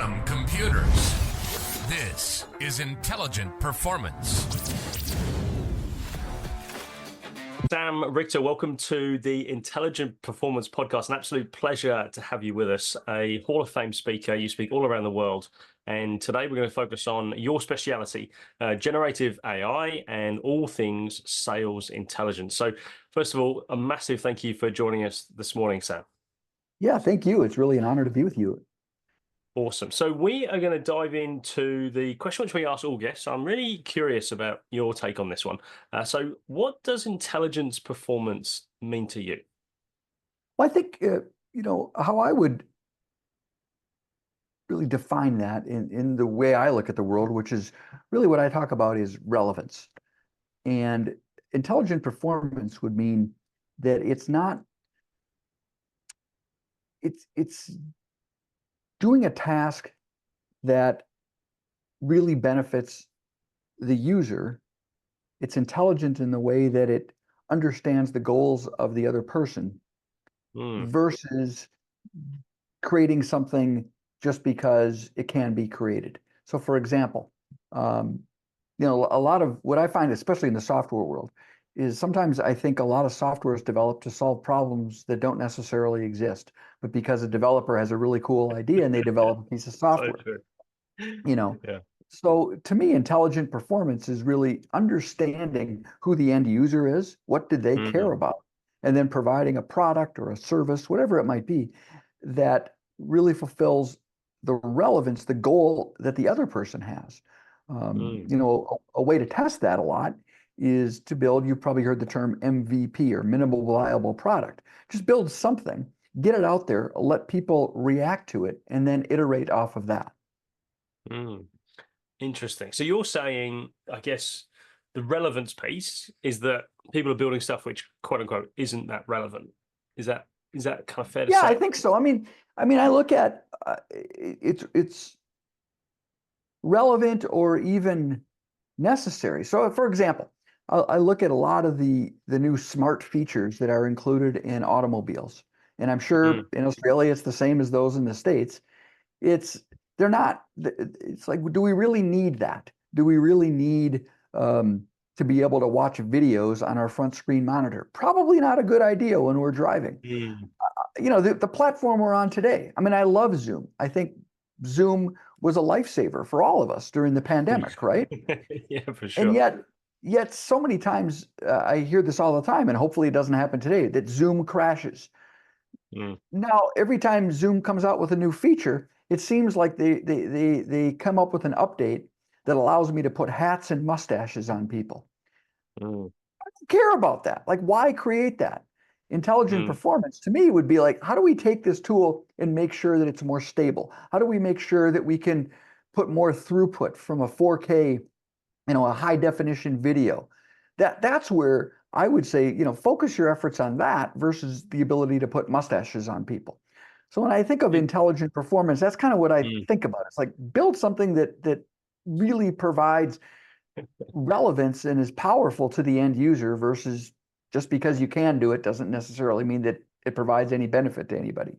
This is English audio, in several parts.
Venom computers. This is Intelligent Performance. Sam Richter, welcome to the Intelligent Performance Podcast. An absolute pleasure to have you with us. A Hall of Fame speaker. You speak all around the world. And today we're going to focus on your speciality, generative AI and all things sales intelligence. So first of all, a massive thank you for joining us this morning, Sam. Yeah, thank you. It's really an honor to be with you. Awesome. So we are going to dive into the question which we ask all guests. I'm really curious about your take on this one. So what does intelligence performance mean to you? Well, I think, how I would really define that in the way I look at the world, which is really what I talk about is relevance. And intelligent performance would mean that it's doing a task that really benefits the user. It's intelligent in the way that it understands the goals of the other person versus creating something just because it can be created. So for example, a lot of what I find, especially in the software world, is sometimes I think a lot of software is developed to solve problems that don't necessarily exist, but because a developer has a really cool idea and they develop a piece of software. Yeah. So to me, intelligent performance is really understanding who the end user is, what do they care about, and then providing a product or a service, whatever it might be, that really fulfills the relevance, the goal that the other person has. A way to test that a lot is to build, you've probably heard the term MVP or minimal viable product. Just build something, get it out there, let people react to it, and then iterate off of that. Interesting. So you're saying, I guess, the relevance piece is that people are building stuff which, quote unquote, isn't that relevant. Is that kind of fair to say? Yeah, I think so. I mean, I look at it's relevant or even necessary. So, for example, I look at a lot of the new smart features that are included in automobiles, and I'm sure in Australia it's the same as those in the States. They're not. It's like, do we really need that? Do we really need to be able to watch videos on our front screen monitor? Probably not a good idea when we're driving. The platform we're on today. I mean, I love Zoom. I think Zoom was a lifesaver for all of us during the pandemic, right? Yeah, for sure. And yet so many times I hear this all the time, and hopefully it doesn't happen today, that Zoom crashes. Now, every time Zoom comes out with a new feature, it seems like they come up with an update that allows me to put hats and mustaches on people. I don't care about that. Like, why create that? Intelligent performance to me would be like, how do we take this tool and make sure that it's more stable? How do we make sure that we can put more throughput from a 4K, a high definition video? That's where I would say, focus your efforts on that versus the ability to put mustaches on people. So when I think of intelligent performance, that's kind of what I think about. It's like, build something that really provides relevance and is powerful to the end user versus just because you can do it doesn't necessarily mean that it provides any benefit to anybody.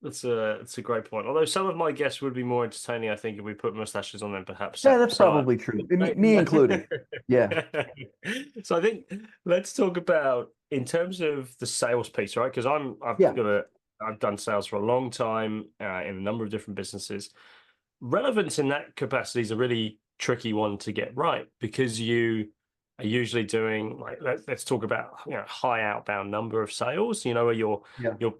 That's a great point. Although some of my guests would be more entertaining, I think, if we put mustaches on them, perhaps. Yeah, that's probably true. Me included. Yeah. So I think let's talk about, in terms of the sales piece, right? Because I've done sales for a long time in a number of different businesses. Relevance in that capacity is a really tricky one to get right, because you are usually doing, like, let's talk about high outbound number of sales. Where you're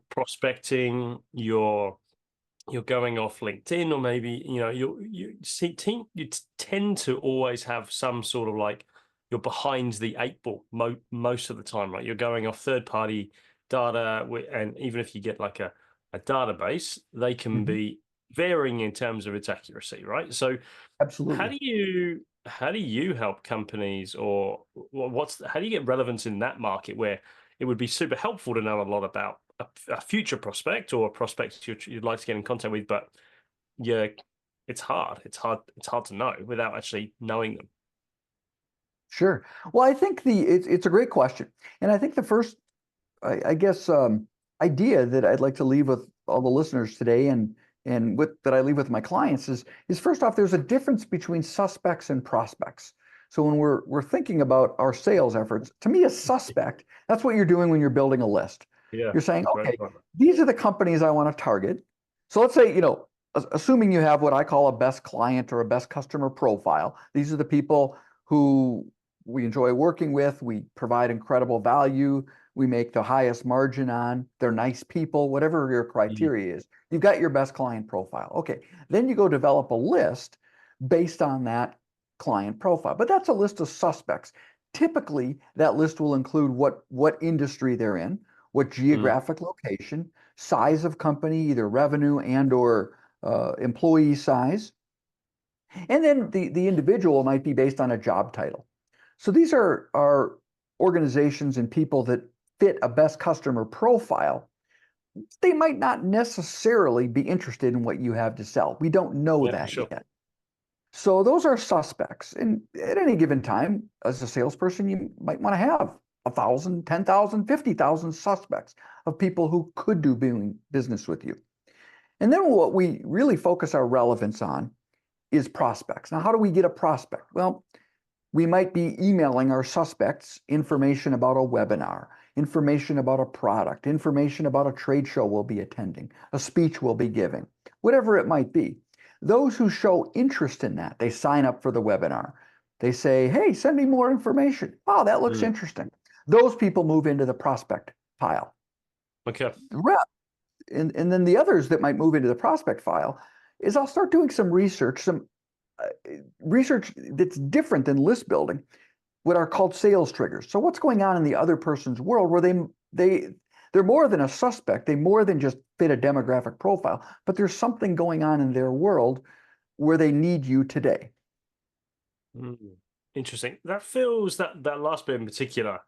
prospecting, you're going off LinkedIn, or maybe you tend to always have some sort of, like, you're behind the eight ball most of the time, right? You're going off third party data, and even if you get like a database, they can be varying in terms of its accuracy, right? So absolutely, how do you help companies, or how do you get relevance in that market where it would be super helpful to know a lot about a future prospect or a prospect you'd like to get in contact with, but it's hard to know without actually knowing them? Sure. Well, I think it's a great question, and I think the first, I guess, idea that I'd like to leave with all the listeners today, and and that I leave with my clients is first off, there's a difference between suspects and prospects. So when we're thinking about our sales efforts, to me, a suspect, that's what you're doing when you're building a list. Yeah. You're saying, Great okay, point. these are the companies I want to target. So let's say, assuming you have what I call a best client or a best customer profile, these are the people who we enjoy working with, we provide incredible value, we make the highest margin on, they're nice people, whatever your criteria is. You've got your best client profile. Okay, then you go develop a list based on that client profile. But that's a list of suspects. Typically, that list will include what industry they're in, what geographic location, size of company, either revenue and or employee size. And then the individual might be based on a job title. So these are organizations and people that fit a best customer profile. They might not necessarily be interested in what you have to sell. We don't know that yet. So those are suspects. And at any given time, as a salesperson, you might want to have 1,000, 10,000, 50,000 suspects of people who could do business with you. And then what we really focus our relevance on is prospects. Now, how do we get a prospect? Well, we might be emailing our suspects information about a webinar, information about a product, information about a trade show we'll be attending, a speech we'll be giving, whatever it might be. Those who show interest in that, they sign up for the webinar. They say, hey, send me more information. Wow, that looks interesting. Those people move into the prospect pile. Okay. And then the others that might move into the prospect file is I'll start doing some research, research that's different than list building, what are called sales triggers. So what's going on in the other person's world where they're more than a suspect, they more than just fit a demographic profile, but there's something going on in their world where they need you today. Interesting. That feels that last bit in particular,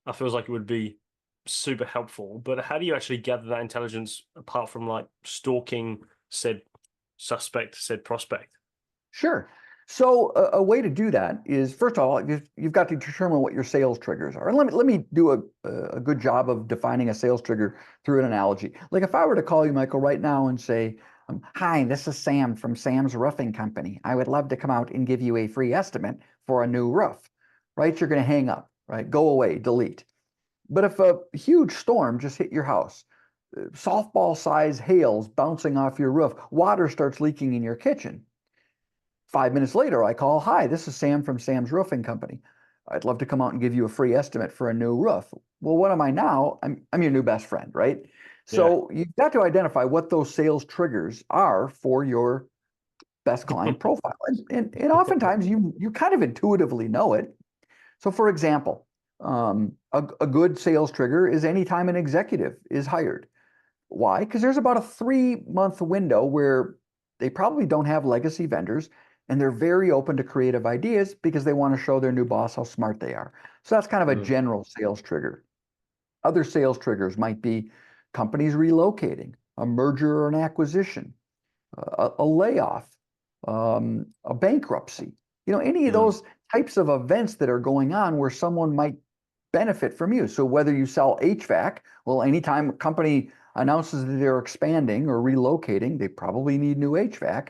that feels like it would be super helpful. But how do you actually gather that intelligence apart from like stalking said suspect, said prospect? Sure. So a way to do that is, first of all, you've got to determine what your sales triggers are. And let me do a good job of defining a sales trigger through an analogy. Like if I were to call you, Michael, right now and say, hi, this is Sam from Sam's Roofing Company. I would love to come out and give you a free estimate for a new roof, right? You're going to hang up, right? Go away, delete. But if a huge storm just hit your house, softball size hails bouncing off your roof, water starts leaking in your kitchen. 5 minutes later, I call, hi, this is Sam from Sam's Roofing Company. I'd love to come out and give you a free estimate for a new roof. Well, what am I now? I'm your new best friend, right? So you've got to identify what those sales triggers are for your best client profile. And oftentimes you kind of intuitively know it. So for example, a good sales trigger is anytime an executive is hired. Why? Because there's about a 3-month window where they probably don't have legacy vendors and they're very open to creative ideas because they want to show their new boss how smart they are. So that's kind of a general sales trigger. Other sales triggers might be companies relocating, a merger or an acquisition, a layoff, a bankruptcy. Any of those types of events that are going on where someone might benefit from you. So whether you sell HVAC, well, anytime a company announces that they're expanding or relocating, they probably need new HVAC.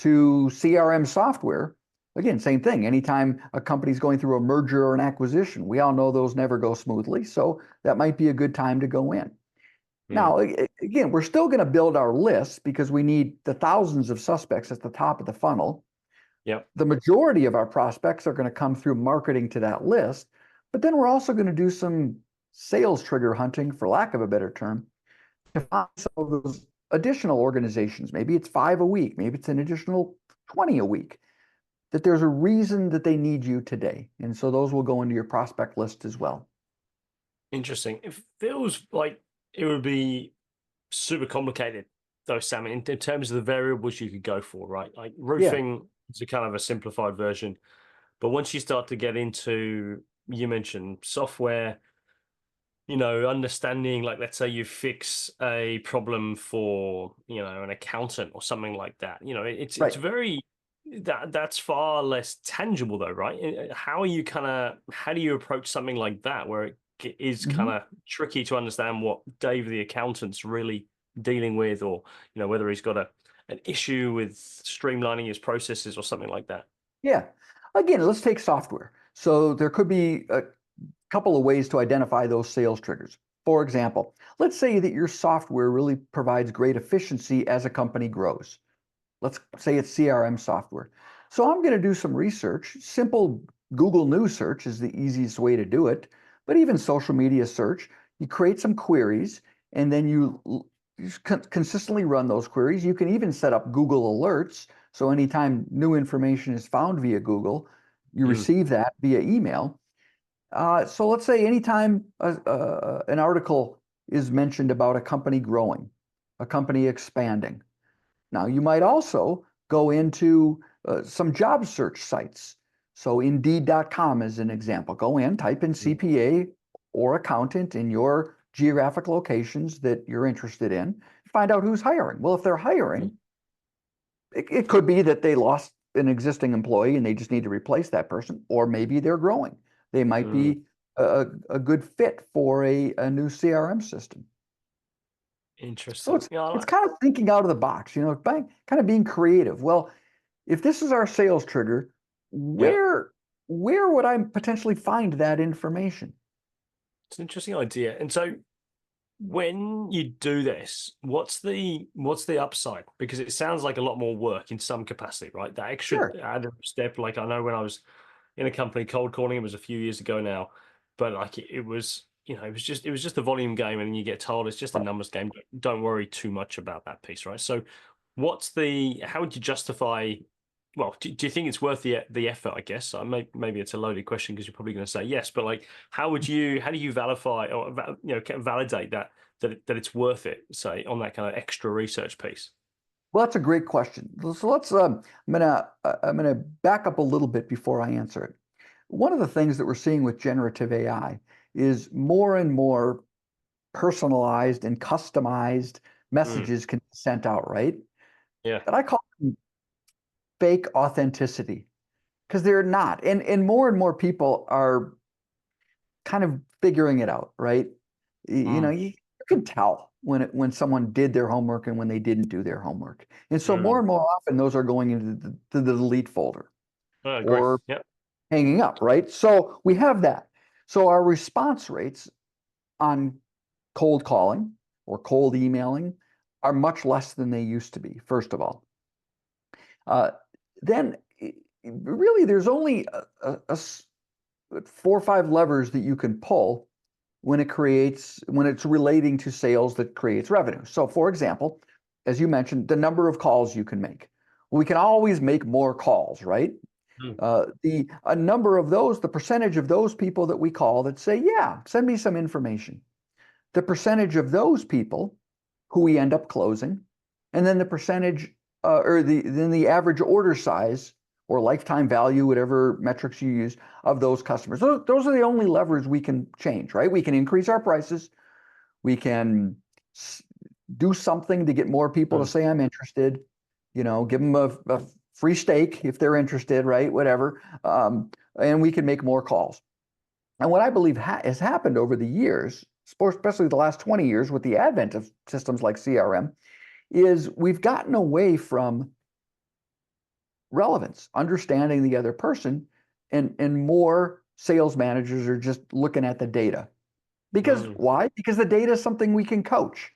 To CRM software, again, same thing. Anytime a company's going through a merger or an acquisition, we all know those never go smoothly. So that might be a good time to go in. Now, again, we're still going to build our lists because we need the thousands of suspects at the top of the funnel. Yep. The majority of our prospects are going to come through marketing to that list, but then we're also going to do some sales trigger hunting, for lack of a better term, to find some of those additional organizations. Maybe it's 5 a week, maybe it's an additional 20 a week, that there's a reason that they need you today. And so those will go into your prospect list as well. Interesting. It feels like it would be super complicated, though, Sam, in terms of the variables you could go for, right? Like roofing is a kind of a simplified version. But once you start to get into, you mentioned software, understanding, like, let's say you fix a problem for, an accountant or something like that. It's very, that's far less tangible though, right? How do you approach something like that where it is kind of tricky to understand what Dave the accountant's really dealing with, or, whether he's got an issue with streamlining his processes or something like that? Yeah. Again, let's take software. So there could be a couple of ways to identify those sales triggers. For example, let's say that your software really provides great efficiency as a company grows. Let's say it's CRM software. So I'm going to do some research. Simple Google News search is the easiest way to do it, but even social media search, you create some queries and then you consistently run those queries. You can even set up Google alerts. So anytime new information is found via Google, you receive that via email. So let's say anytime an article is mentioned about a company growing, a company expanding. Now, you might also go into some job search sites. So Indeed.com is an example. Go in, type in CPA or accountant in your geographic locations that you're interested in, find out who's hiring. Well, if they're hiring, it could be that they lost an existing employee and they just need to replace that person, or maybe they're growing. They might be a good fit for a new CRM system. So Interesting. it's kind of thinking out of the box, kind of being creative. Well, if this is our sales trigger, where would I potentially find that information? It's an interesting idea. And so when you do this, what's the upside? Because it sounds like a lot more work in some capacity, right? That extra Sure. added step. Like I know when I was in a company cold calling, it was a few years ago now, but like it was, it was just a volume game, and you get told it's just a numbers game. Don't worry too much about that piece, right? So how would you justify? Well, do you think it's worth the effort? I guess maybe it's a loaded question because you're probably going to say yes, but like, how do you validate or validate that it's worth it? Say on that kind of extra research piece. Well, that's a great question. So let's. I'm gonna back up a little bit before I answer it. One of the things that we're seeing with generative AI is more and more personalized and customized messages can be sent out, right? Yeah. But I call them fake authenticity because they're not. And more people are kind of figuring it out, right? You can tell when someone did their homework and when they didn't do their homework. And so more and more often those are going into the delete folder I agree. or Yeah. hanging up, right? So we have that. So our response rates on cold calling or cold emailing are much less than they used to be, first of all. Then really there's only a 4 or 5 levers that you can pull when it's relating to sales that creates revenue. So for example, as you mentioned, the number of calls you can make. We can always make more calls, right? A number of those, the percentage of those people that we call that say, yeah, send me some information. The percentage of those people who we end up closing, and then the percentage then the average order size or lifetime value, whatever metrics you use, of those customers. Those are the only levers we can change, right? We can increase our prices. We can do something to get more people to say, I'm interested, give them a free steak if they're interested, right? Whatever. And we can make more calls. And what I believe has happened over the years, especially the last 20 years with the advent of systems like CRM, is we've gotten away from relevance, understanding the other person, and more sales managers are just looking at the data. Because why? Because the data is something we can coach.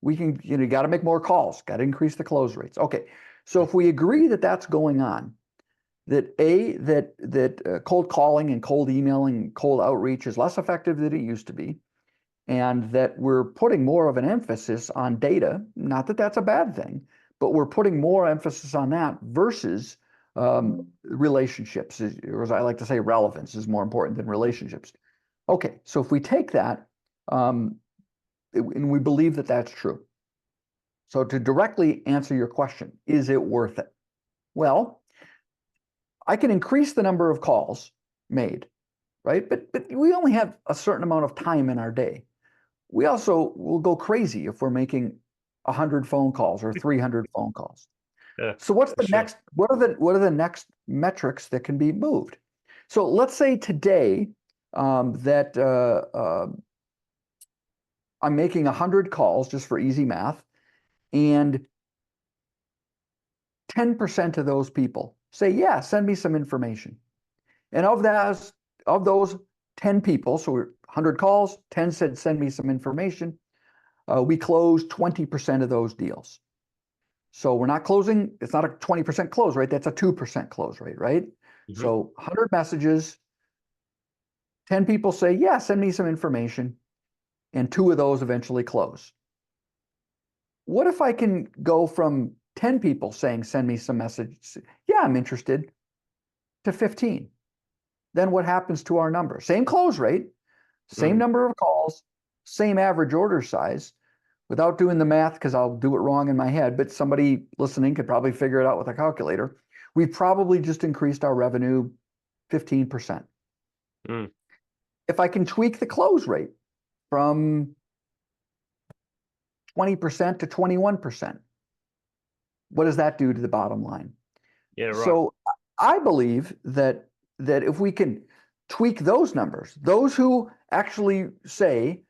We can, got to make more calls, got to increase the close rates. Okay, so if we agree that that's going on, that cold calling and cold emailing and cold outreach is less effective than it used to be, and that we're putting more of an emphasis on data, not that that's a bad thing, but we're putting more emphasis on that versus relationships, or as I like to say, relevance is more important than relationships. Okay, so if we take that, and we believe that that's true. So to directly answer your question, is it worth it? Well, I can increase the number of calls made, right? But we only have a certain amount of time in our day. We also will go crazy if we're making 100 phone calls or 300 phone calls. Yeah, so what's the next? What are the next metrics that can be moved? So let's say today that I'm making 100 calls just for easy math, and 10% of those people say, yeah, send me some information. And of those 10 people, so 100 calls, 10 said, send me some information. We closed 20% of those deals. So we're not closing, it's not a 20% close rate, that's a 2% close rate, right? Mm-hmm. So 100 messages, 10 people say, yeah, send me some information, and 2 of those eventually close. What if I can go from 10 people saying, send me some message, yeah, I'm interested, to 15? Then what happens to our number? Same close rate, same number of calls, same average order size. Without doing the math, because I'll do it wrong in my head, but somebody listening could probably figure it out with a calculator. We've probably just increased our revenue 15%. Mm. If I can tweak the close rate from 20% to 21%, what does that do to the bottom line? Yeah, right. So I believe that if we can tweak those numbers, those who actually say,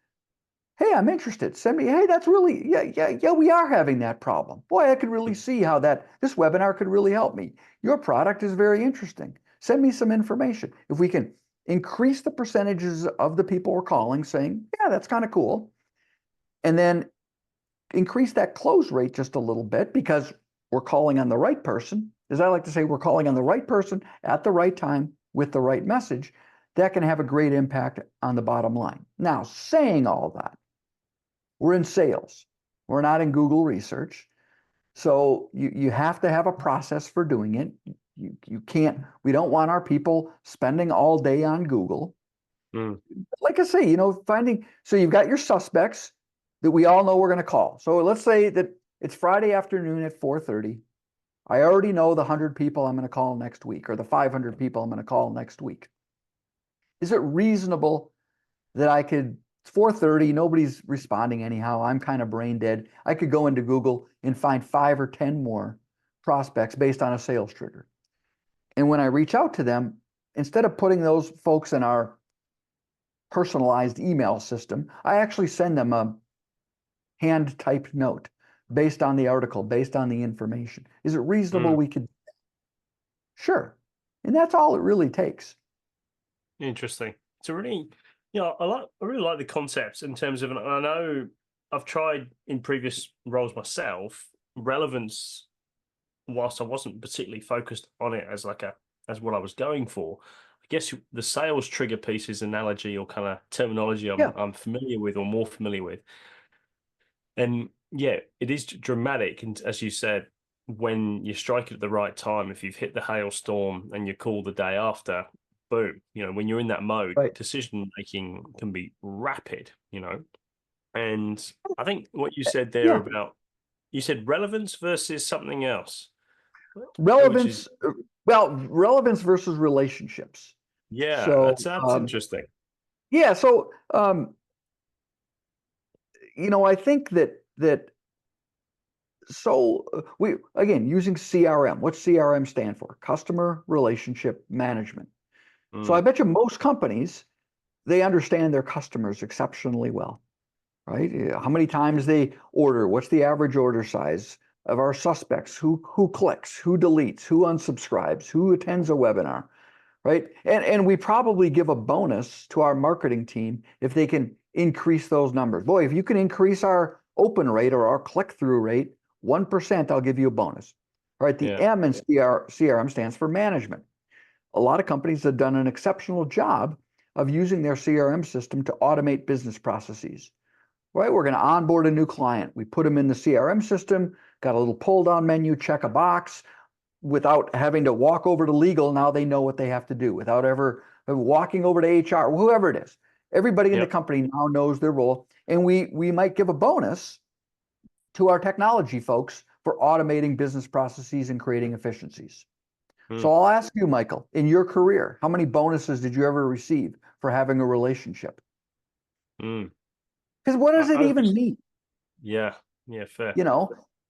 hey, I'm interested. Send me, hey, that's really, yeah, we are having that problem. Boy, I could really see how this webinar could really help me. Your product is very interesting. Send me some information. If we can increase the percentages of the people we're calling saying, yeah, that's kind of cool, and then increase that close rate just a little bit because we're calling on the right person. As I like to say, we're calling on the right person at the right time with the right message. That can have a great impact on the bottom line. Now, saying all that, we're in sales. We're not in Google research. So you have to have a process for doing it. You can't, we don't want our people spending all day on Google. Mm. Like I say, so you've got your suspects that we all know we're going to call. So let's say that it's Friday afternoon at 4:30. I already know the 100 people I'm going to call next week or the 500 people I'm going to call next week. Is it reasonable that I could, it's 4:30, nobody's responding anyhow, I'm kind of brain dead, I could go into Google and find 5 or 10 more prospects based on a sales trigger. And when I reach out to them, instead of putting those folks in our personalized email system, I actually send them a hand-typed note based on the article, based on the information. Is it reasonable we could? Sure. And that's all it really takes. Interesting. It's a really, I really like the concepts in terms of, and I know I've tried in previous roles myself, relevance, whilst I wasn't particularly focused on it as as what I was going for. I guess the sales trigger piece is analogy or kind of terminology I'm familiar with or more familiar with. And yeah, it is dramatic. And as you said, when you strike it at the right time, if you've hit the hailstorm and you call the day after, boom, when you're in that mode, Right. decision making can be rapid, And I think what you said there about, you said relevance versus something else. Relevance, relevance versus relationships. Yeah, So, that's interesting. Yeah, so I think that we again using CRM. What's CRM stand for? Customer Relationship Management. So I bet you most companies, they understand their customers exceptionally well, right? How many times they order, what's the average order size of our suspects, who clicks, who deletes, who unsubscribes, who attends a webinar, right? And we probably give a bonus to our marketing team if they can increase those numbers. Boy, if you can increase our open rate or our click-through rate 1%, I'll give you a bonus. All right, the M in CRM stands for management. A lot of companies have done an exceptional job of using their CRM system to automate business processes. Right, we're going to onboard a new client. We put them in the CRM system, got a little pull-down menu, check a box, without having to walk over to legal. Now they know what they have to do without ever walking over to HR, whoever it is. Everybody in the company now knows their role. And we might give a bonus to our technology folks for automating business processes and creating efficiencies. So I'll ask you, Michael, in your career, how many bonuses did you ever receive for having a relationship? Because what does it even mean? Yeah, fair.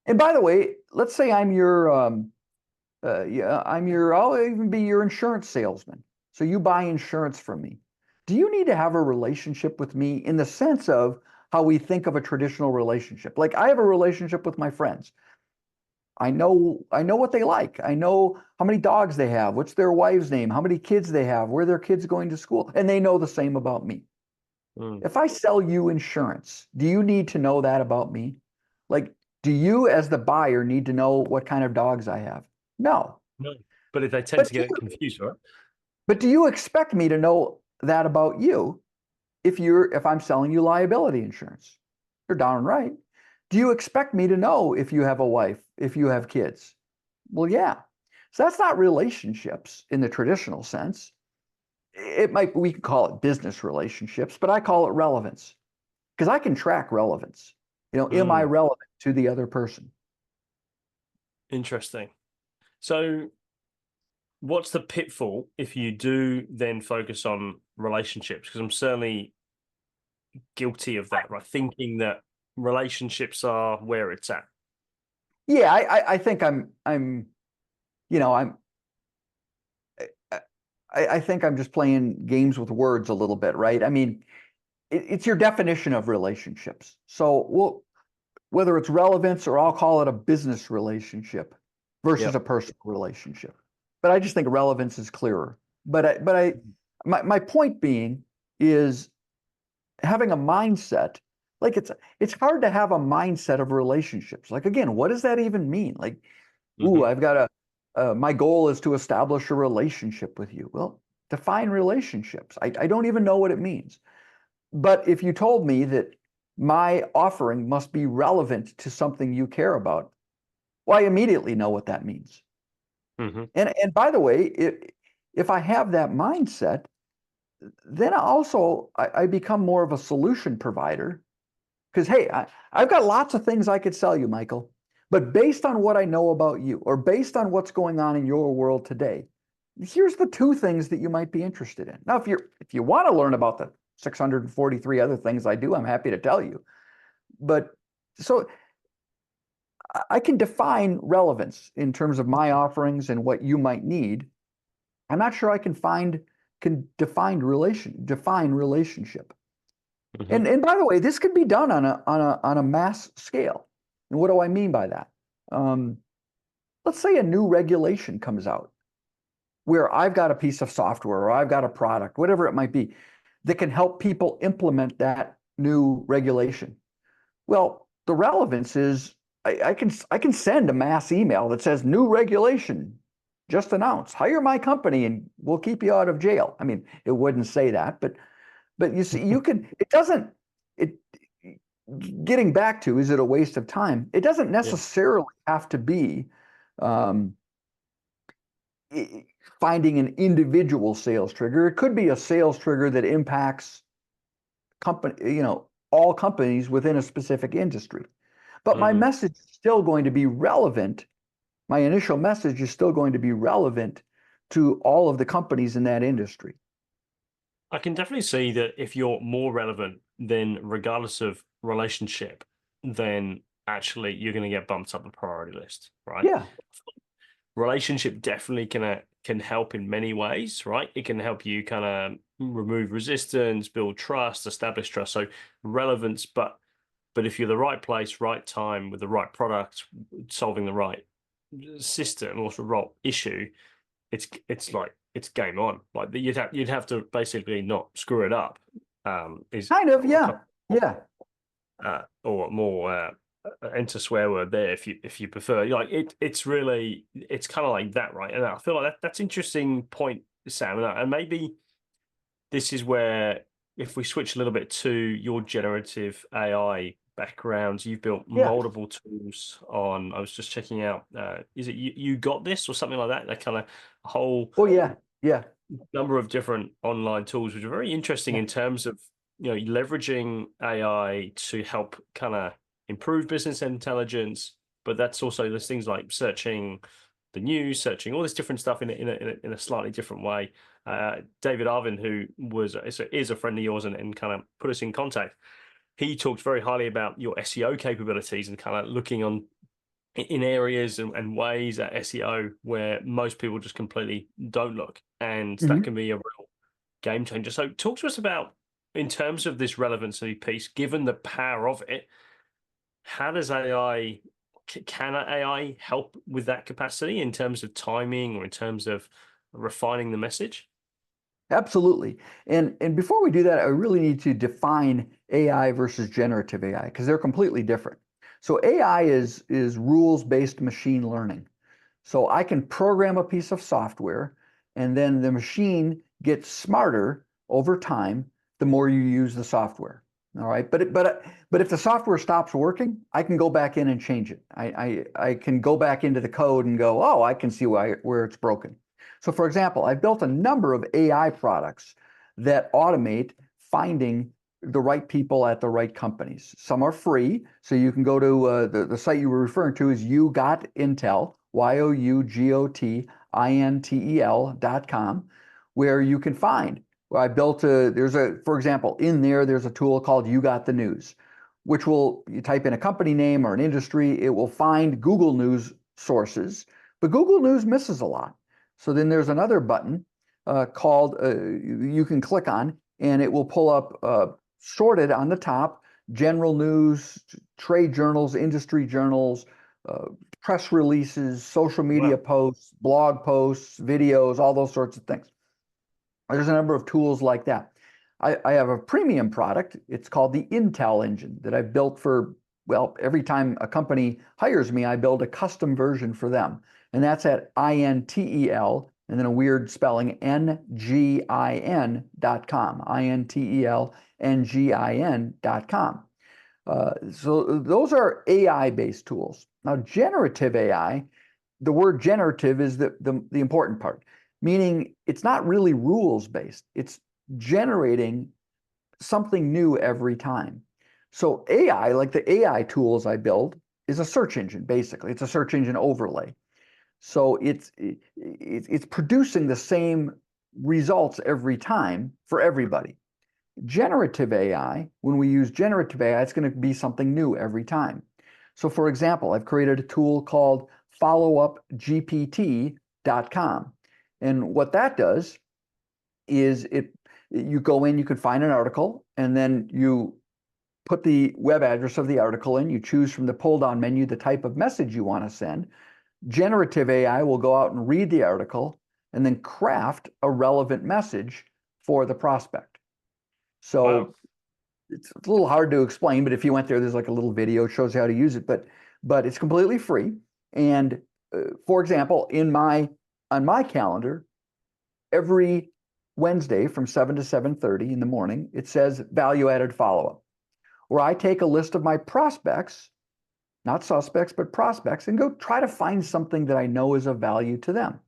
And by the way, let's say I'm your I'll even be your insurance salesman. So you buy insurance from me. Do you need to have a relationship with me in the sense of how we think of a traditional relationship? Like I have a relationship with my friends. I know what they like. I know how many dogs they have, what's their wife's name, how many kids they have, where their kids going to school, and they know the same about me. If I sell you insurance, do you need to know that about me? Like, do you as the buyer need to know what kind of dogs I have? No. No. But if they tend But to get confused, right? But do you expect me to know that about you if I'm selling you liability insurance? You're darn right. Do you expect me to know if you have a wife, if you have kids? Well, yeah. So that's not relationships in the traditional sense. We can call it business relationships, but I call it relevance because I can track relevance. Am I relevant to the other person? Interesting. So what's the pitfall if you do then focus on relationships? Because I'm certainly guilty of that, right? Thinking that relationships are where it's at. Yeah, I think I think I'm just playing games with words a little bit, right? I mean, it's your definition of relationships. So whether it's relevance or I'll call it a business relationship versus a personal relationship. But I just think relevance is clearer. My point being is having a mindset. Like it's hard to have a mindset of relationships. Like again, what does that even mean? Like, I've got my goal is to establish a relationship with you. Well, define relationships. I don't even know what it means. But if you told me that my offering must be relevant to something you care about, well, I immediately know what that means. And by the way, if I have that mindset, then I become more of a solution provider. Because hey, I've got lots of things I could sell you, Michael. But based on what I know about you, or based on what's going on in your world today, here's the two things that you might be interested in. Now, if you want to learn about the 643 other things I do, I'm happy to tell you. But so I can define relevance in terms of my offerings and what you might need. I'm not sure I can define relationship. And by the way, this could be done on a mass scale. And what do I mean by that? Let's say a new regulation comes out where I've got a piece of software or I've got a product, whatever it might be, that can help people implement that new regulation. Well, the relevance is I can send a mass email that says new regulation just announced. Hire my company and we'll keep you out of jail. I mean, it wouldn't say that, but you see, getting back to, is it a waste of time? It doesn't necessarily have to be finding an individual sales trigger. It could be a sales trigger that impacts all companies within a specific industry. But my message is still going to be relevant. My initial message is still going to be relevant to all of the companies in that industry. I can definitely see that if you're more relevant, then regardless of relationship, then actually you're going to get bumped up the priority list, right? Yeah. Relationship definitely can help in many ways, right? It can help you kind of remove resistance, build trust, establish trust. So relevance, but if you're the right place, right time, with the right product, solving the right system or right issue, it's like it's game on. Like you'd have to basically not screw it up. Is kind of, yeah. Or more enter swear word there if you prefer. Like it's kind of like that, right? And I feel like that's interesting point, Sam. And maybe this is where if we switch a little bit to your generative AI background, you've built multiple tools on. I was just checking out. Is it you got this or something like that? That kind of whole. Oh yeah. Number of different online tools, which are very interesting in terms of leveraging AI to help kind of improve business intelligence. But that's also there's things like searching the news, searching all this different stuff in a slightly different way. David Arvin, who is a friend of yours and kind of put us in contact, he talked very highly about your SEO capabilities and kind of looking in areas and ways at SEO where most people just completely don't look. And that can be a real game changer. So talk to us about, in terms of this relevancy piece, given the power of it, how does AI can AI help with that capacity in terms of timing or in terms of refining the message? Absolutely. And before we do that, I really need to define AI versus generative AI because they're completely different. So AI is rules-based machine learning. So I can program a piece of software, and then the machine gets smarter over time the more you use the software. All right, but if the software stops working, I can go back in and change it. I can go back into the code and go, oh, I can see where it's broken. So for example, I've built a number of AI products that automate finding the right people at the right companies. Some are free, so you can go to the site you were referring to is YouGotIntel, YouGotIntel.com, where you can find. Well, I built for example, in there's a tool called You Got the News, which you type in a company name or an industry, it will find Google News sources, but Google News misses a lot. So then there's another button called, you can click on, and it will pull up sorted on the top, general news, trade journals, industry journals, press releases, social media posts, blog posts, videos, all those sorts of things. There's a number of tools like that. I have a premium product. It's called the Intel engine that I've built for, well, every time a company hires me, I build a custom version for them. And that's at INTEL, and then a weird spelling, NGIN.com, INTELNGIN.com. So those are AI-based tools. Now, generative AI, the word generative is the important part, meaning it's not really rules-based. It's generating something new every time. So AI, like the AI tools I build, is a search engine, basically. It's a search engine overlay. So it's producing the same results every time for everybody. Generative AI, when we use generative AI, it's going to be something new every time. So for example, I've created a tool called followupgpt.com. And what that does is you go in, you can find an article, and then you put the web address of the article in, you choose from the pull-down menu the type of message you want to send. Generative AI will go out and read the article and then craft a relevant message for the prospect. So it's a little hard to explain, but if you went there's like a little video, it shows you how to use it, but it's completely free. And for example, on my calendar, every Wednesday from 7 to 7:30 in the morning, it says value-added follow-up, where I take a list of my prospects, not suspects, but prospects, and go try to find something that I know is of value to them.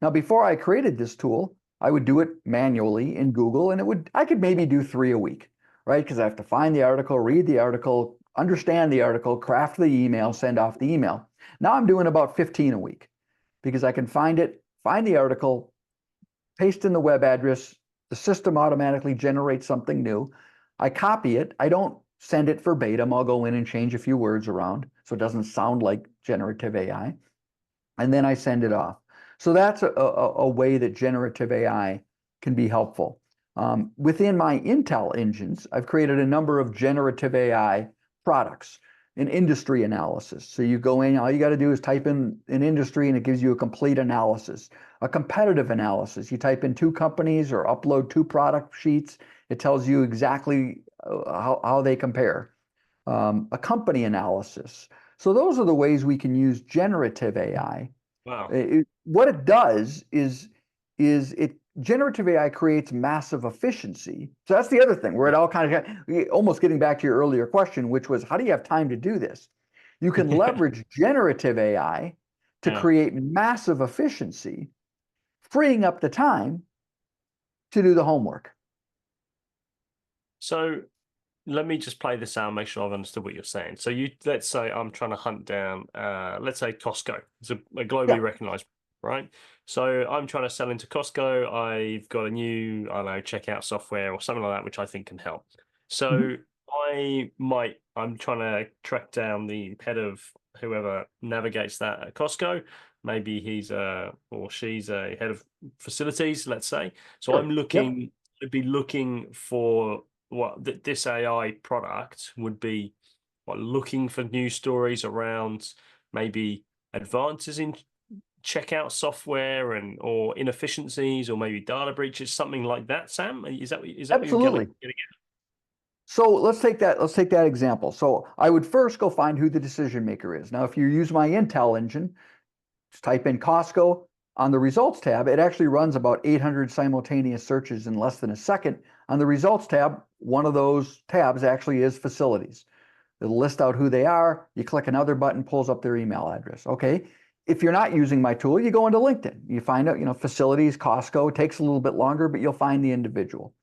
Now, before I created this tool, I would do it manually in Google, and I could maybe do 3 a week, right? Because I have to find the article, read the article, understand the article, craft the email, send off the email. Now I'm doing about 15 a week because I can find the article, paste in the web address, the system automatically generates something new. I copy it. I don't send it verbatim. I'll go in and change a few words around so it doesn't sound like generative AI. And then I send it off. So that's a way that generative AI can be helpful. Within my Intel engines, I've created a number of generative AI products in industry analysis. So you go in, all you got to do is type in an industry and it gives you a complete analysis. A competitive analysis, you type in 2 companies or upload 2 product sheets, it tells you exactly how they compare. A company analysis. So those are the ways we can use generative AI. Wow. What it does is generative AI creates massive efficiency. So that's the other thing where it all kind of almost getting back to your earlier question, which was how do you have time to do this? You can leverage generative AI to create massive efficiency, freeing up the time to do the homework. So let me just play this out and make sure I've understood what you're saying. So let's say I'm trying to hunt down, let's say Costco. It's a globally recognized, right? So I'm trying to sell into Costco. I've got a new, I don't know, checkout software or something like that, which I think can help. So I'm trying to track down the head of whoever navigates that at Costco. Maybe he's or she's a head of facilities, let's say. So I'm looking, I'd be looking for what this AI product would be, looking for news stories around maybe advances in checkout software or inefficiencies or maybe data breaches, something like that, Sam? Is that what you're Absolutely. getting at? So let's take that example. So I would first go find who the decision maker is. Now, if you use my Intel engine, just type in Costco on the results tab. It actually runs about 800 simultaneous searches in less than a second. On the results tab, one of those tabs actually is facilities. It'll list out who they are. You click another button, pulls up their email address. Okay. If you're not using my tool, you go into LinkedIn. You find out, facilities, Costco. It takes a little bit longer, but you'll find the individual.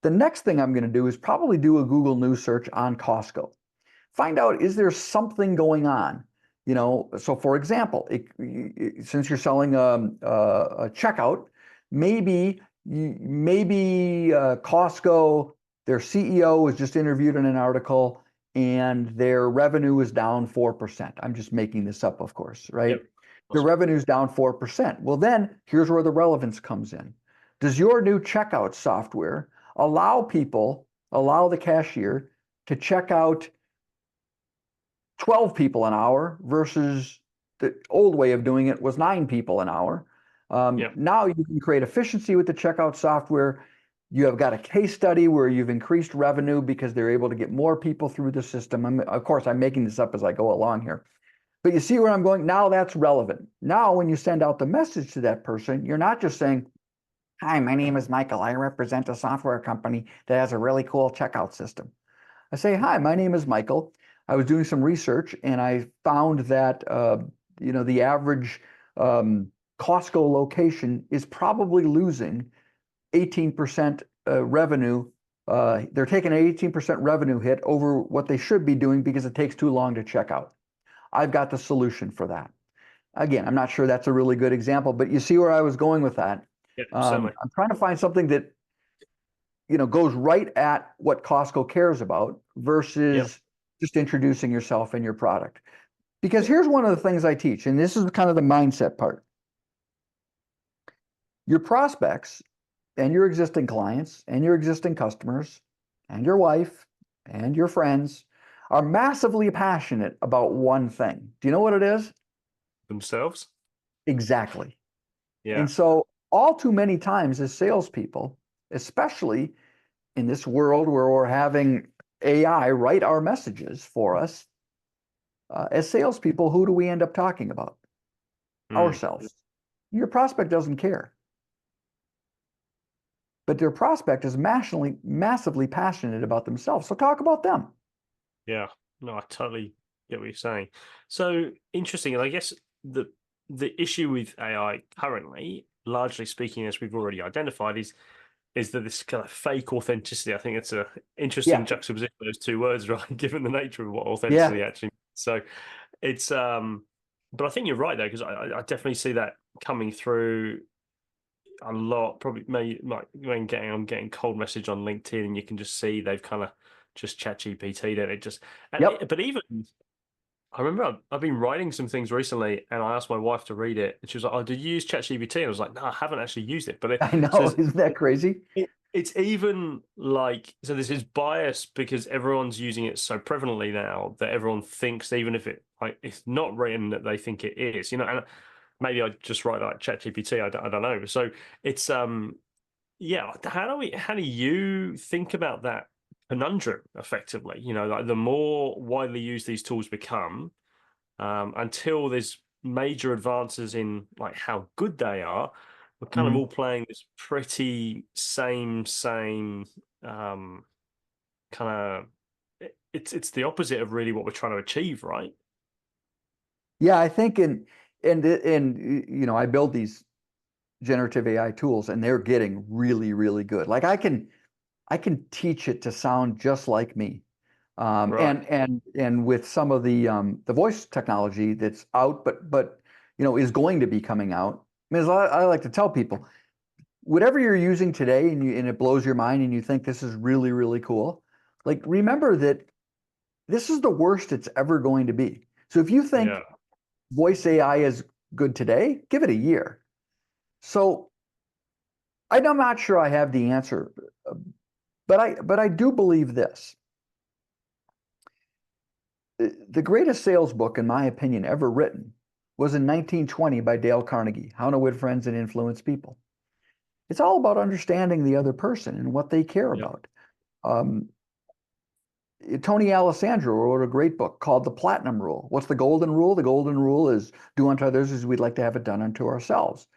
The next thing I'm going to do is probably do a Google News search on Costco. Find out, is there something going on? So for example, since you're selling a checkout, maybe Costco, their CEO was just interviewed in an article and their revenue is down 4%. I'm just making this up, of course, right? Yep. The revenue's down 4%. Well, then here's where the relevance comes in. Does your new checkout software allow the cashier to check out 12 people an hour versus the old way of doing it was 9 people an hour? Now you can create efficiency with the checkout software. You have got a case study where you've increased revenue because they're able to get more people through the system. Of course, I'm making this up as I go along here. But you see where I'm going? Now that's relevant. Now when you send out the message to that person, you're not just saying, "Hi, my name is Michael. I represent a software company that has a really cool checkout system." I say, "Hi, my name is Michael. I was doing some research and I found that the average Costco location is probably losing 18% revenue. They're taking an 18% revenue hit over what they should be doing because it takes too long to check out. I've got the solution for that." Again, I'm not sure that's a really good example, but you see where I was going with that. I'm trying to find something that goes right at what Costco cares about versus just introducing yourself and your product. Because here's one of the things I teach, and this is kind of the mindset part. Your prospects and your existing clients and your existing customers and your wife and your friends are massively passionate about one thing. Do you know what it is? Themselves? Exactly. Yeah. And so all too many times as salespeople, especially in this world where we're having AI write our messages for us, as salespeople, who do we end up talking about? Ourselves. Your prospect doesn't care. But their prospect is massively passionate about themselves. So talk about them. Yeah. No, I totally get what you're saying. So interesting. And I guess the issue with AI currently, largely speaking, as we've already identified, is that this kind of fake authenticity. I think it's a interesting juxtaposition of those two words, right? Given the nature of what authenticity actually means. So it's but I think you're right there, because I definitely see that coming through a lot. Probably maybe like when I'm getting cold message on LinkedIn and you can just see they've kind of just chat GPT'd it. But even I remember I've been writing some things recently and I asked my wife to read it and she was like, "Oh, did you use ChatGPT?" And I was like, "No, I haven't actually used it." But I know, isn't that crazy? it's even like, so this is biased because everyone's using it so prevalently now that everyone thinks, even if it's not written, that they think it is, and maybe I just write like ChatGPT. I don't know. So it's how do you think about that conundrum effectively? Like the more widely used these tools become, until there's major advances in like how good they are, we're kind of all playing this pretty same kind of, it's the opposite of really what we're trying to achieve, right? Yeah, I think I build these generative AI tools and they're getting really, really good. Like I can teach it to sound just like me. Right. And with some of the voice technology that's out, but is going to be coming out. I mean, as I like to tell people, whatever you're using today and it blows your mind and you think this is really, really cool, like remember that this is the worst it's ever going to be. So if you think voice AI is good today, give it a year. So I'm not sure I have the answer, but I do believe this. the greatest sales book, in my opinion, ever written was in 1920 by Dale Carnegie, How to Win Friends and Influence People. It's all about understanding the other person and what they care about. Tony Alessandro wrote a great book called The Platinum Rule. What's the golden rule? The golden rule is do unto others as we'd like to have it done unto ourselves.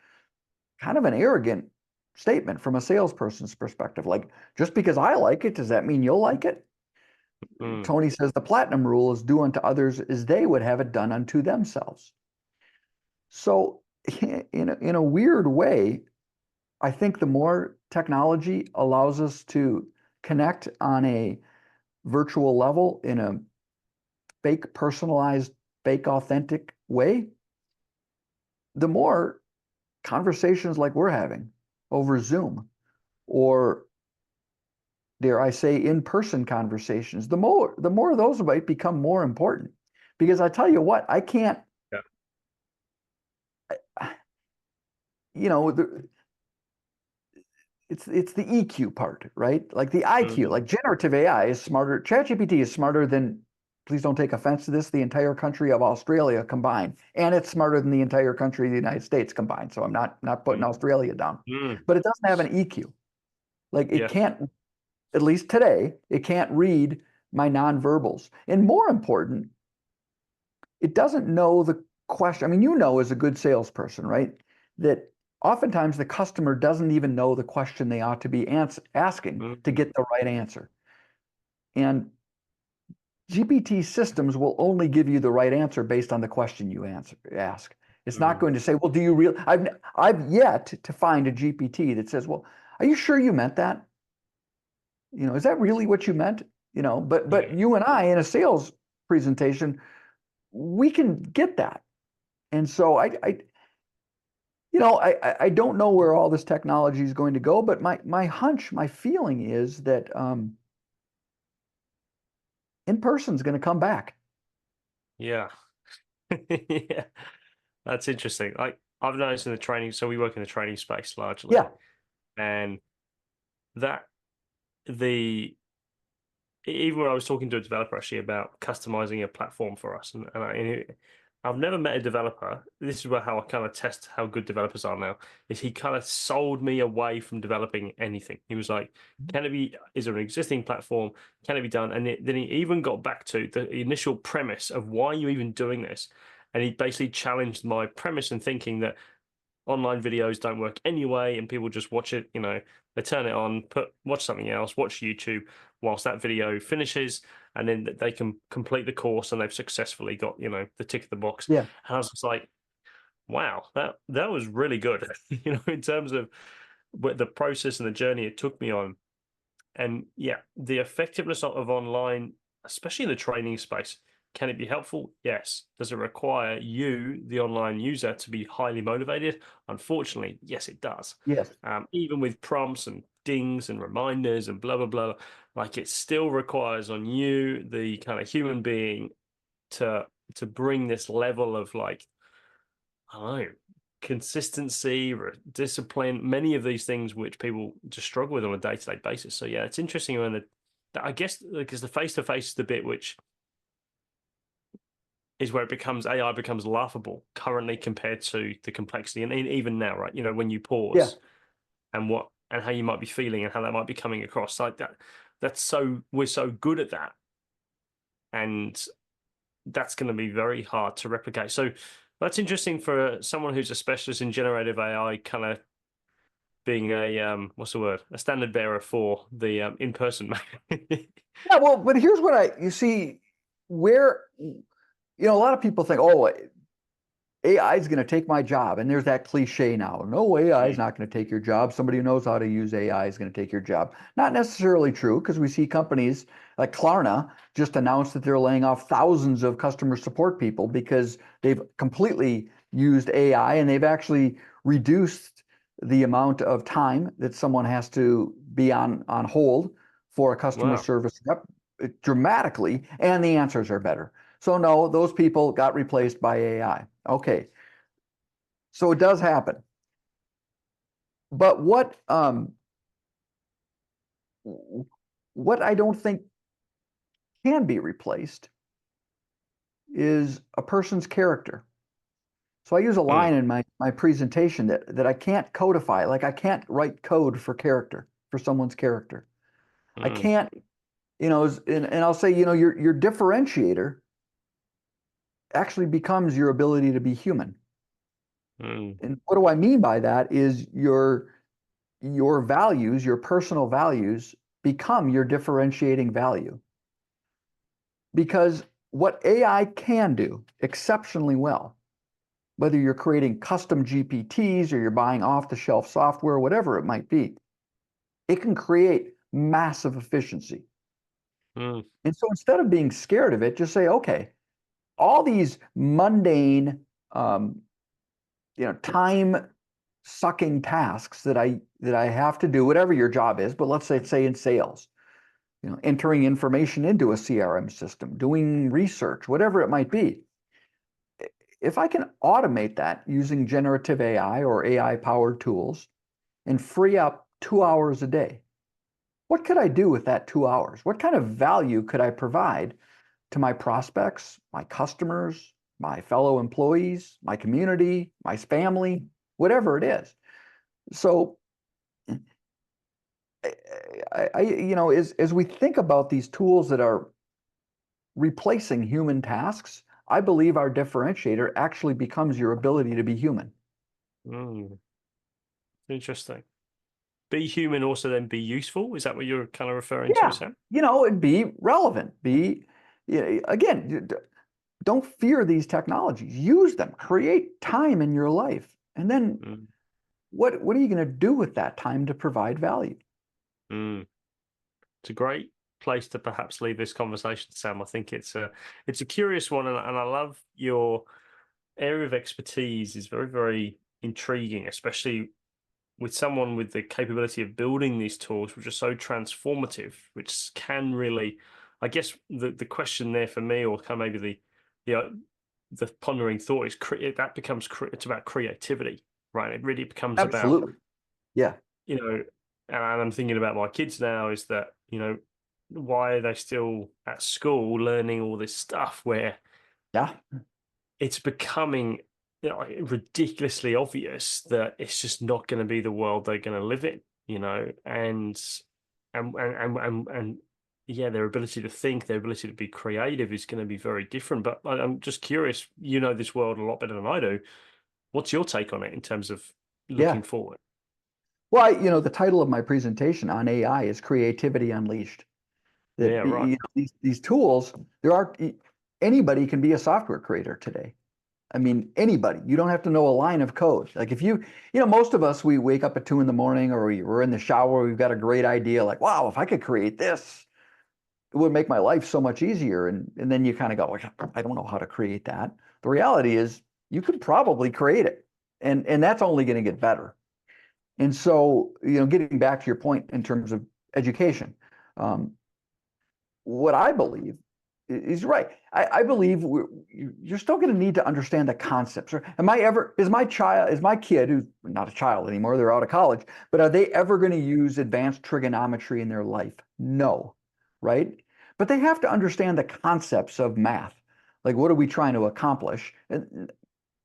Kind of an arrogant statement from a salesperson's perspective. Like, just because I like it, does that mean you'll like it? Tony says the platinum rule is do unto others as they would have it done unto themselves. So in a weird way, I think the more technology allows us to connect on a virtual level in a fake personalized, fake authentic way, the more conversations like we're having over Zoom, or dare I say in-person conversations, the more of those might become more important. Because I tell you what, I can't, you know, it's the EQ part, right? Like the IQ, like generative AI is smarter. ChatGPT is smarter than, please don't take offense to this, the entire country of Australia combined. And it's smarter than the entire country of the United States combined. So I'm not putting Australia down. But it doesn't have an EQ. Like it can't, at least today, it can't read my nonverbals. And more important, it doesn't know the question. I mean, you know, as a good salesperson, right, that oftentimes the customer doesn't even know the question they ought to be asking to get the right answer. And GPT systems will only give you the right answer based on the question you ask. It's not going to say, well, do you really? I've yet to find a GPT that says, well, are you sure you meant that? You know, is that really what you meant? You know, but you and I in a sales presentation, we can get that. And so I don't know where all this technology is going to go, but my hunch, my feeling is that in person is going to come back. Yeah. Yeah. That's interesting. I've noticed in the training, so we work in the training space largely. Yeah. And even when I was talking to a developer actually about customizing a platform for us, and I've never met a developer. This is how I kind of test how good developers are now. Is he kind of sold me away from developing anything? He was like, "Can it be? Is there an existing platform? Can it be done?" And then he even got back to the initial premise of why are you even doing this, and he basically challenged my premise and thinking that online videos don't work anyway, and people just watch it, you know, they turn it on, watch something else, watch YouTube whilst that video finishes, and then they can complete the course and they've successfully got, you know, the tick of the box. Yeah. And I was just like, wow, that was really good, you know, in terms of the process and the journey it took me on. And yeah, the effectiveness of online, especially in the training space, can it be helpful? Yes. Does it require you, the online user, to be highly motivated? Unfortunately, yes, it does. Yes. Even with prompts and dings and reminders and blah, blah, blah, like it still requires on you, the kind of human being, to bring this level of like, I don't know, consistency, discipline, many of these things which people just struggle with on a day-to-day basis. So yeah, it's interesting when I guess because the face-to-face is the bit which is where AI becomes laughable currently compared to the complexity. And even now, right? You know, when you pause and how you might be feeling and how that might be coming across, like we're so good at that. And that's going to be very hard to replicate. So that's interesting for someone who's a specialist in generative AI, kind of being what's the word? A standard bearer for the in-person. Yeah, well, but here's what you see where, a lot of people think, oh, AI is going to take my job. And there's that cliche now. No, AI is not going to take your job. Somebody who knows how to use AI is going to take your job. Not necessarily true, because we see companies like Klarna just announced that they're laying off thousands of customer support people because they've completely used AI, and they've actually reduced the amount of time that someone has to be on hold for a customer service rep dramatically, and the answers are better. So no, those people got replaced by AI. Okay. So it does happen. But what I don't think can be replaced is a person's character. So I use a line in my presentation that I can't codify. Like I can't write code for character, for someone's character. I can't, and I'll say, your differentiator actually becomes your ability to be human. And what do I mean by that is your values, your personal values become your differentiating value. Because what AI can do exceptionally well, whether you're creating custom GPTs or you're buying off-the-shelf software, whatever it might be, it can create massive efficiency. And so instead of being scared of it, just say, okay, all these mundane, time-sucking tasks that I have to do, whatever your job is, but let's say in sales, entering information into a CRM system, doing research, whatever it might be. If I can automate that using generative AI or AI-powered tools and free up 2 hours a day, what could I do with that 2 hours? What kind of value could I provide to my prospects, my customers, my fellow employees, my community, my family, whatever it is? So, as we think about these tools that are replacing human tasks, I believe our differentiator actually becomes your ability to be human. Interesting. Be human, also then be useful. Is that what you're kind of referring to, Sam? And be relevant. Again, don't fear these technologies. Use them. Create time in your life. And then what are you going to do with that time to provide value? It's a great place to perhaps leave this conversation, Sam. I think it's a curious one, and I love your area of expertise is very, very intriguing, especially with someone with the capability of building these tools, which are so transformative, which can really, I guess the question there for me, or kind of maybe the pondering thought is it's about creativity, right? It really becomes Absolutely. about, and I'm thinking about my kids now, is that, why are they still at school learning all this stuff where it's becoming ridiculously obvious that it's just not going to be the world they're going to live in, and their ability to think, their ability to be creative is going to be very different. But I'm just curious, this world a lot better than I do. What's your take on it in terms of looking forward? Well, the title of my presentation on AI is Creativity Unleashed. These tools, anybody can be a software creator today. I mean, anybody. You don't have to know a line of code. Like if most of us, we wake up at 2 a.m. or we're in the shower, we've got a great idea, like, wow, if I could create this, it would make my life so much easier. And then you kind of go, like, I don't know how to create that. The reality is you could probably create it. And that's only going to get better. And so, getting back to your point in terms of education, what I believe is right. I believe you're still going to need to understand the concepts. Is my kid, who's not a child anymore, they're out of college, but are they ever going to use advanced trigonometry in their life? No, right? But they have to understand the concepts of math. Like, what are we trying to accomplish? And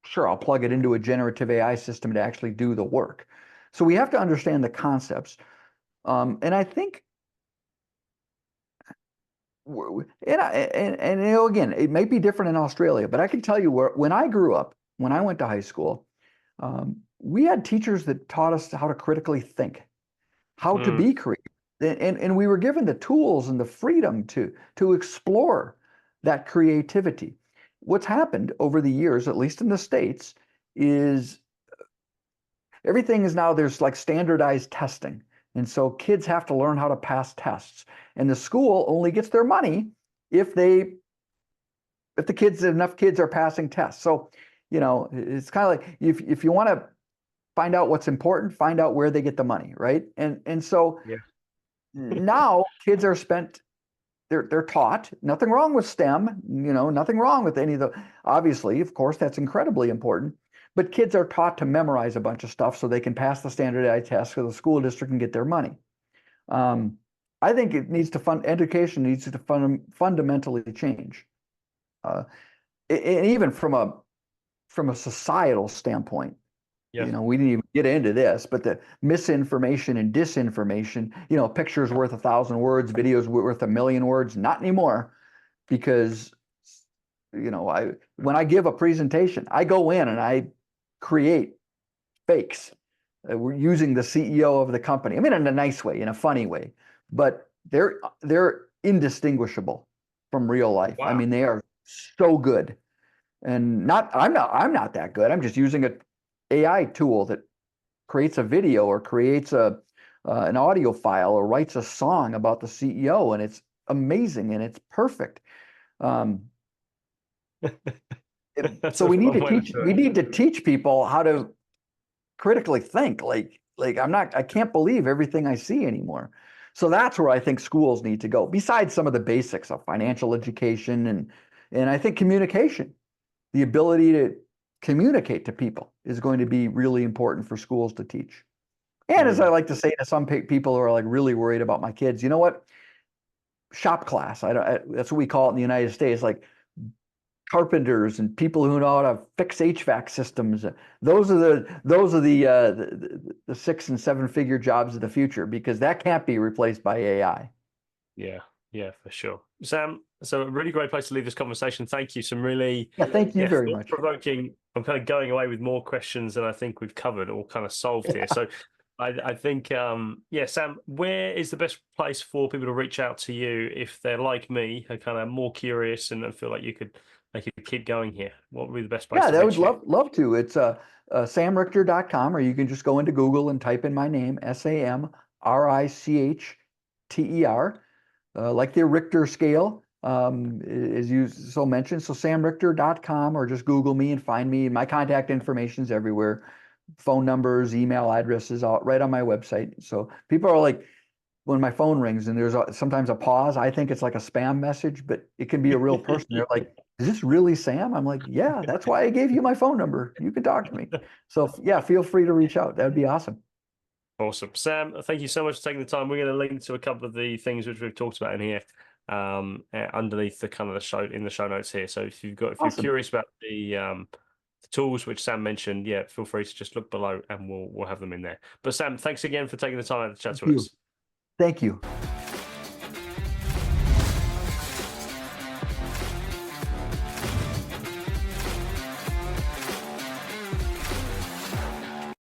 sure, I'll plug it into a generative AI system to actually do the work. So we have to understand the concepts. And I think, again, it may be different in Australia, but I can tell you when I grew up, when I went to high school, we had teachers that taught us how to critically think, how to be creative. And we were given the tools and the freedom to explore that creativity. What's happened over the years, at least in the States, is everything is now, there's like standardized testing. And so kids have to learn how to pass tests. And the school only gets their money if enough kids are passing tests. So, it's kind of like if you want to find out what's important, find out where they get the money, right? And so now kids are they're taught, nothing wrong with STEM, nothing wrong with any of obviously, of course, that's incredibly important. But kids are taught to memorize a bunch of stuff so they can pass the standardized tests so the school district can get their money. I think education needs to fundamentally change. and even from a societal standpoint, Yeah. we didn't even get into this, but the misinformation and disinformation, a picture's worth 1,000 words, video's worth 1,000,000 words, not anymore, because when I give a presentation, I go in and I create fakes. We're using the CEO of the company. I mean, in a nice way, in a funny way, but they're indistinguishable from real life. Wow. I mean, they are so good. And I'm not that good. I'm just using an AI tool that creates a video or creates an audio file or writes a song about the CEO, and it's amazing and it's perfect. So we need to teach people how to critically think. Like I can't believe everything I see anymore. So that's where I think schools need to go. Besides some of the basics of financial education and I think communication, the ability to communicate to people is going to be really important for schools to teach. And as I like to say to some people who are like really worried about my kids, you know what? Shop class. That's what we call it in the United States. Like carpenters and people who know how to fix HVAC systems. Those are the 6 and 7 figure jobs of the future, because that can't be replaced by AI. Yeah, for sure. Sam, so a really great place to leave this conversation. Thank you. Some really thank you very much. Provoking. I'm kind of going away with more questions than I think we've covered or kind of solved here. So I think, Sam, where is the best place for people to reach out to you if they're like me, are kind of more curious and feel like you could keep going here? What would be the best place to reach you? Yeah, I would love to. It's samrichter.com, or you can just go into Google and type in my name, SAMRICHTER, like the Richter scale, is you so mentioned. So samrichter.com, or just Google me and find me. My contact information's everywhere. Phone numbers, email addresses, all right on my website. So people are like, when my phone rings and there's sometimes a pause, I think it's like a spam message, but it can be a real person. They're like, is this really Sam? I'm like, yeah, that's why I gave you my phone number. You can talk to me. So yeah, feel free to reach out. That would be awesome. Awesome. Sam, thank you so much for taking the time. We're going to link to a couple of the things which we've talked about in here, underneath the kind of the show notes here. So if you're curious about the tools which Sam mentioned, feel free to just look below and we'll have them in there. But Sam, thanks again for taking the time to chat to us. Thank you.